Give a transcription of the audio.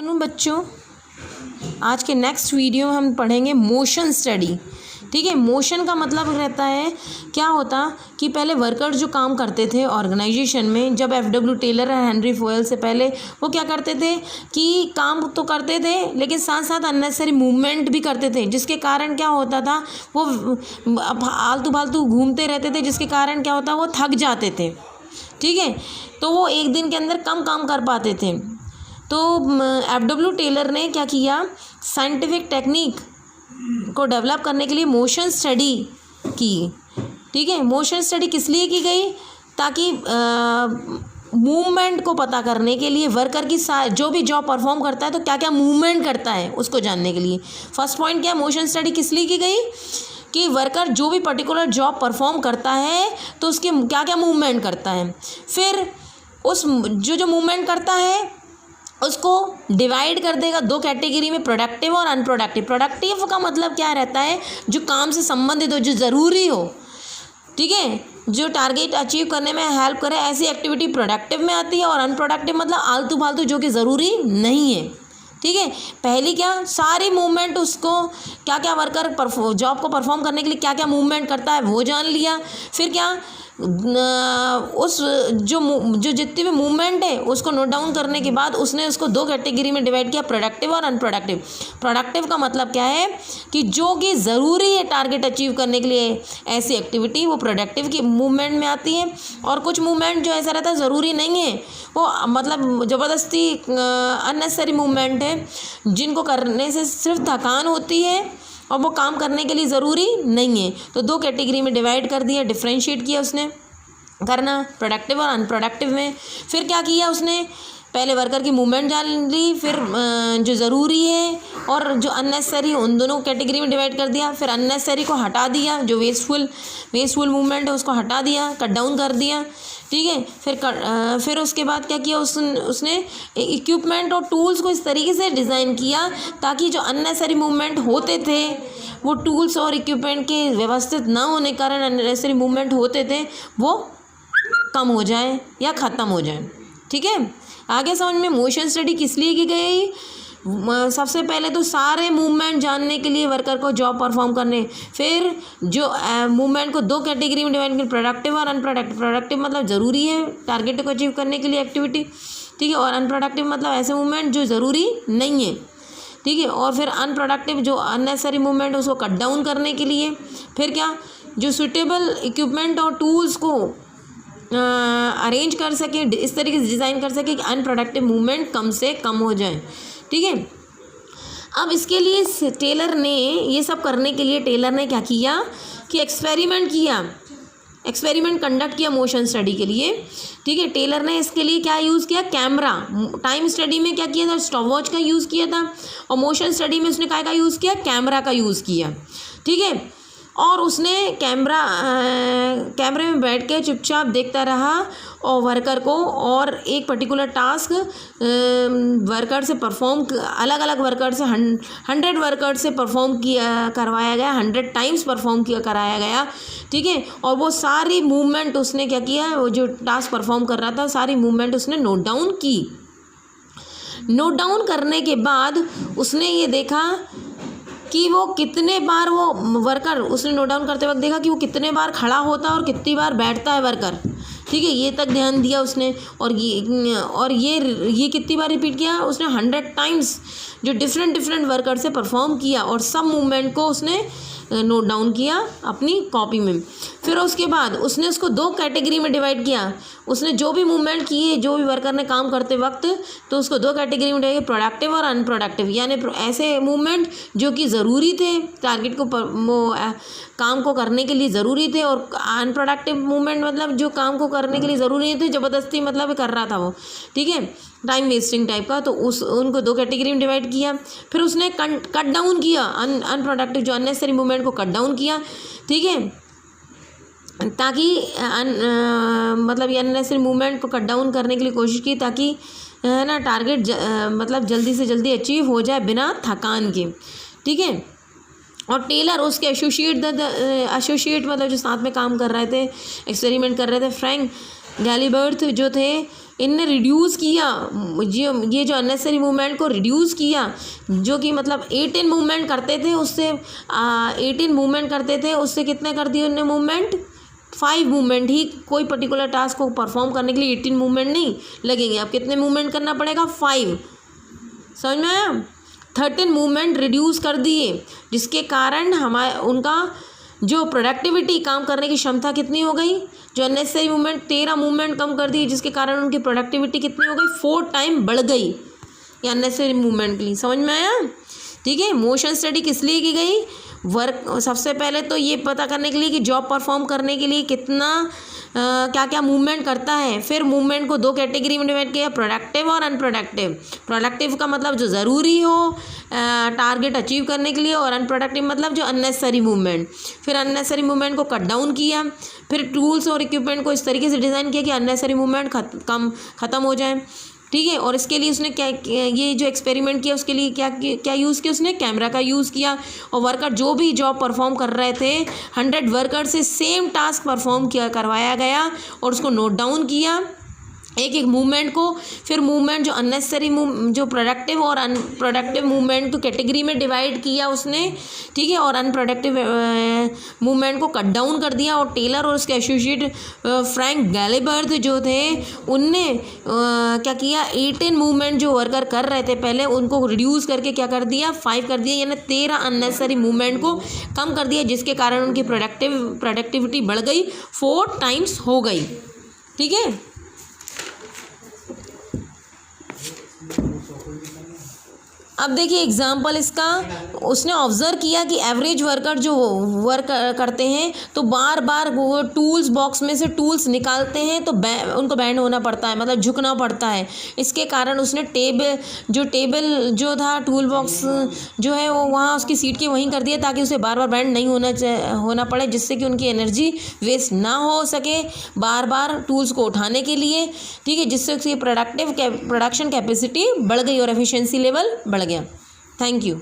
सुनो बच्चों, आज के नेक्स्ट वीडियो में हम पढ़ेंगे मोशन स्टडी। ठीक है, मोशन का मतलब रहता है क्या होता कि पहले वर्कर्स जो काम करते थे ऑर्गेनाइजेशन में, जब एफ.डब्ल्यू. टेलर और हेनरी फोयल से पहले, वो क्या करते थे कि काम तो करते थे लेकिन साथ साथ अननेसेसरी मूवमेंट भी करते थे, जिसके कारण क्या होता था वो आलतू फालतू घूमते रहते थे, जिसके कारण क्या होता वो थक जाते थे। ठीक है, तो वो एक दिन के अंदर कम काम कर पाते थे। तो एफ.डब्ल्यू. टेलर ने क्या किया, साइंटिफिक टेक्निक को डेवलप करने के लिए मोशन स्टडी की। ठीक है, मोशन स्टडी किस लिए की गई, ताकि मूवमेंट को पता करने के लिए, वर्कर की जो भी जॉब परफॉर्म करता है तो क्या क्या मूवमेंट करता है उसको जानने के लिए। फर्स्ट पॉइंट क्या, मोशन स्टडी किस लिए की गई कि वर्कर जो भी पर्टिकुलर जॉब परफॉर्म करता है तो उसके क्या क्या मूवमेंट करता है, फिर उस जो मूवमेंट करता है उसको डिवाइड कर देगा दो कैटेगरी में, प्रोडक्टिव और अनप्रोडक्टिव। प्रोडक्टिव का मतलब क्या रहता है, जो काम से संबंधित हो, जो ज़रूरी हो। ठीक है, जो टारगेट अचीव करने में हेल्प करे, ऐसी एक्टिविटी प्रोडक्टिव में आती है। और अनप्रोडक्टिव मतलब आलतू फालतू, जो कि ज़रूरी नहीं है। ठीक है, पहली क्या, सारी मूवमेंट उसको क्या क्या वर्कर जॉब को परफॉर्म करने के लिए क्या क्या मूवमेंट करता है वो जान लिया। फिर क्या, उस जो जितनी भी मूवमेंट है उसको नोट डाउन करने के बाद उसने उसको दो कैटेगरी में डिवाइड किया, प्रोडक्टिव और अनप्रोडक्टिव। प्रोडक्टिव का मतलब क्या है कि जो कि ज़रूरी है टारगेट अचीव करने के लिए, ऐसी एक्टिविटी वो प्रोडक्टिव की मूवमेंट में आती है। और कुछ मूवमेंट जो ऐसा रहता है ज़रूरी नहीं है, वो मतलब ज़बरदस्ती अननेसेसरी मूवमेंट है, जिनको करने से सिर्फ थकान होती है और वो काम करने के लिए ज़रूरी नहीं है। तो दो कैटेगरी में डिवाइड कर दिया, डिफ्रेंशिएट किया उसने करना, प्रोडक्टिव और अनप्रोडक्टिव में। फिर क्या किया उसने, पहले वर्कर की मूवमेंट जान ली, फिर जो ज़रूरी है और जो अननेसेसरी, उन दोनों कैटेगरी में डिवाइड कर दिया। फिर अननेसेसरी को हटा दिया, जो वेस्टफुल मूवमेंट है उसको हटा दिया, कट डाउन कर दिया। ठीक है, फिर उसके बाद क्या किया उसने इक्विपमेंट और टूल्स को इस तरीके से डिज़ाइन किया ताकि जो अननेसेसरी मूवमेंट होते थे, वो टूल्स और इक्विपमेंट के व्यवस्थित ना होने के कारण अननेसेसरी मूवमेंट होते थे वो कम हो जाए या ख़त्म हो जाए। ठीक है, आगे समझ में मोशन स्टडी किस लिए की गई। सबसे पहले तो सारे मूवमेंट जानने के लिए वर्कर को जॉब परफॉर्म करने, फिर जो मूवमेंट को दो कैटेगरी में डिवाइड कर, प्रोडक्टिव और अनप्रोडक्टिव। प्रोडक्टिव मतलब ज़रूरी है टारगेट को अचीव करने के लिए एक्टिविटी। ठीक है, और अनप्रोडक्टिव मतलब ऐसे मूवमेंट जो ज़रूरी नहीं है। ठीक है, और फिर अनप्रोडक्टिव जो अननेसेसरी मूवमेंट उसको कट डाउन करने के लिए। फिर क्या, जो सूटेबल इक्विपमेंट और टूल्स को अरेंज कर सके, इस तरीके से डिज़ाइन कर सके कि अनप्रोडक्टिव मूवमेंट कम से कम हो जाए। ठीक है, अब इसके लिए टेलर ने, ये सब करने के लिए टेलर ने क्या किया कि एक्सपेरिमेंट कंडक्ट किया मोशन स्टडी के लिए। ठीक है, टेलर ने इसके लिए क्या यूज़ किया, कैमरा। टाइम स्टडी में क्या किया था, स्टॉपवॉच का यूज़ किया था, और मोशन स्टडी में उसने क्या का यूज़ किया, कैमरा का यूज़ किया। ठीक है, और उसने कैमरे में बैठ के चुपचाप देखता रहा और वर्कर को, और एक पर्टिकुलर टास्क वर्कर से परफॉर्म, अलग अलग वर्कर से 100 वर्कर से परफॉर्म करवाया गया, 100 टाइम्स परफॉर्म कराया गया। ठीक है, और वो सारी मूवमेंट उसने क्या किया, वो जो टास्क परफॉर्म कर रहा था सारी मूवमेंट उसने नोट डाउन की। नोट डाउन करने के बाद उसने ये देखा कि वो कितने बार, वो वर्कर उसने नोट डाउन करते वक्त देखा कि वो कितने बार खड़ा होता है और कितनी बार बैठता है वर्कर। ठीक है, ये तक ध्यान दिया उसने। और ये कितनी बार रिपीट किया उसने, 100 टाइम्स, जो डिफरेंट वर्कर से परफॉर्म किया, और सब मूवमेंट को उसने नोट डाउन किया अपनी कॉपी में। फिर उसके बाद उसने उसको दो कैटेगरी में डिवाइड किया। उसने जो भी मूवमेंट किए, जो भी वर्कर ने काम करते वक्त, तो उसको दो कैटेगरी में डिवाइड, प्रोडक्टिव और अनप्रोडक्टिव। यानी ऐसे मूवमेंट जो कि ज़रूरी थे टारगेट को काम को करने के लिए ज़रूरी थे, और अनप्रोडक्टिव मूवमेंट मतलब जो काम को करने के लिए ज़रूरी नहीं थे, ज़बरदस्ती मतलब कर रहा था वो। ठीक है, टाइम वेस्टिंग टाइप का। तो उनको दो कैटेगरी में डिवाइड किया। फिर उसने कट डाउन किया अनप्रोडक्टिव, जो अननेसेसरी मूवमेंट को कट डाउन किया। ठीक है, ताकि मतलब ये अननेसेसरी मूवमेंट को कट डाउन करने के लिए कोशिश की, ताकि है ना टारगेट मतलब जल्दी से जल्दी अचीव हो जाए बिना थकान के। ठीक है, और टेलर उसके एसोसिएट मतलब जो साथ में काम कर रहे थे, एक्सपेरिमेंट कर रहे थे, फ्रैंक गैलिबर्थ जो थे, इनने रिड्यूस किया ये जो अननेसेसरी मूवमेंट को रिड्यूस किया, जो कि मतलब 18 मूवमेंट करते थे उससे कितने कर दिए उनने मूवमेंट, 5 मूवमेंट ही, कोई पर्टिकुलर टास्क को परफॉर्म करने के लिए 18 मूवमेंट नहीं लगेंगे। अब कितने मूवमेंट करना पड़ेगा, 5। समझ में आया। 13 मूवमेंट रिड्यूस कर दिए, जिसके कारण उनका जो प्रोडक्टिविटी, काम करने की क्षमता कितनी हो गई, जो अननेसेसरी मूवमेंट 13 मूवमेंट कम कर दिए, जिसके कारण उनकी प्रोडक्टिविटी कितनी हो गई, 4 टाइम बढ़ गई ये अननेसेसरी मूवमेंट के लिए। समझ में आया। ठीक है। मोशन स्टडी किस लिए की गई, सबसे पहले तो ये पता करने के लिए कि जॉब परफॉर्म करने के लिए कितना क्या क्या मूवमेंट करता है। फिर मूवमेंट को 2 कैटेगरी में डिवाइड किया, प्रोडक्टिव और अनप्रोडक्टिव। प्रोडक्टिव का मतलब जो ज़रूरी हो टारगेट अचीव करने के लिए, और अनप्रोडक्टिव मतलब जो अननेसेसरी मूवमेंट। फिर अननेसेसरी मूवमेंट को कट डाउन किया, फिर टूल्स और इक्विपमेंट को इस तरीके से डिज़ाइन किया कि अननेसेसरी मूवमेंट ख़त्म हो जाए। ठीक है। और इसके लिए उसने क्या, ये जो एक्सपेरिमेंट किया उसके लिए क्या यूज़ किया उसने, कैमरा का यूज़ किया। और वर्कर जो भी जॉब परफॉर्म कर रहे थे 100 वर्कर से सेम टास्क परफॉर्म करवाया गया और उसको नोट डाउन किया एक एक मूवमेंट को। फिर मूवमेंट जो अननेसेसरी जो प्रोडक्टिव और अनप्रोडक्टिव मूवमेंट को कैटेगरी में डिवाइड किया उसने। ठीक है। और अनप्रोडक्टिव मूवमेंट को कट डाउन कर दिया। और टेलर और उसके एसोसिएट फ्रैंक गैलेबर्थ जो थे उनने क्या किया, 18 मूवमेंट जो वर्कर कर रहे थे पहले उनको रिड्यूस करके क्या कर दिया, 5 कर दिया, यानी 13 अननेसेसरी मूवमेंट को कम कर दिया, जिसके कारण उनकी प्रोडक्टिविटी बढ़ गई, 4 टाइम्स हो गई। ठीक है। अब देखिए एग्जाम्पल इसका, उसने ऑब्ज़र्व किया कि एवरेज वर्कर जो वर्क करते हैं तो बार बार वो टूल्स बॉक्स में से टूल्स निकालते हैं तो उनको बैंड होना पड़ता है, मतलब झुकना पड़ता है। इसके कारण उसने टेबल जो था टूल बॉक्स जो है वो वहाँ उसकी सीट के वहीं कर दिया ताकि उसे बार बार बैंड नहीं होना पड़े, जिससे कि उनकी एनर्जी वेस्ट ना हो सके बार बार टूल्स को उठाने के लिए। ठीक है। जिससे उसकी प्रोडक्शन कैपेसिटी बढ़ गई और एफिशिएंसी लेवल बढ़ गया। Thank you.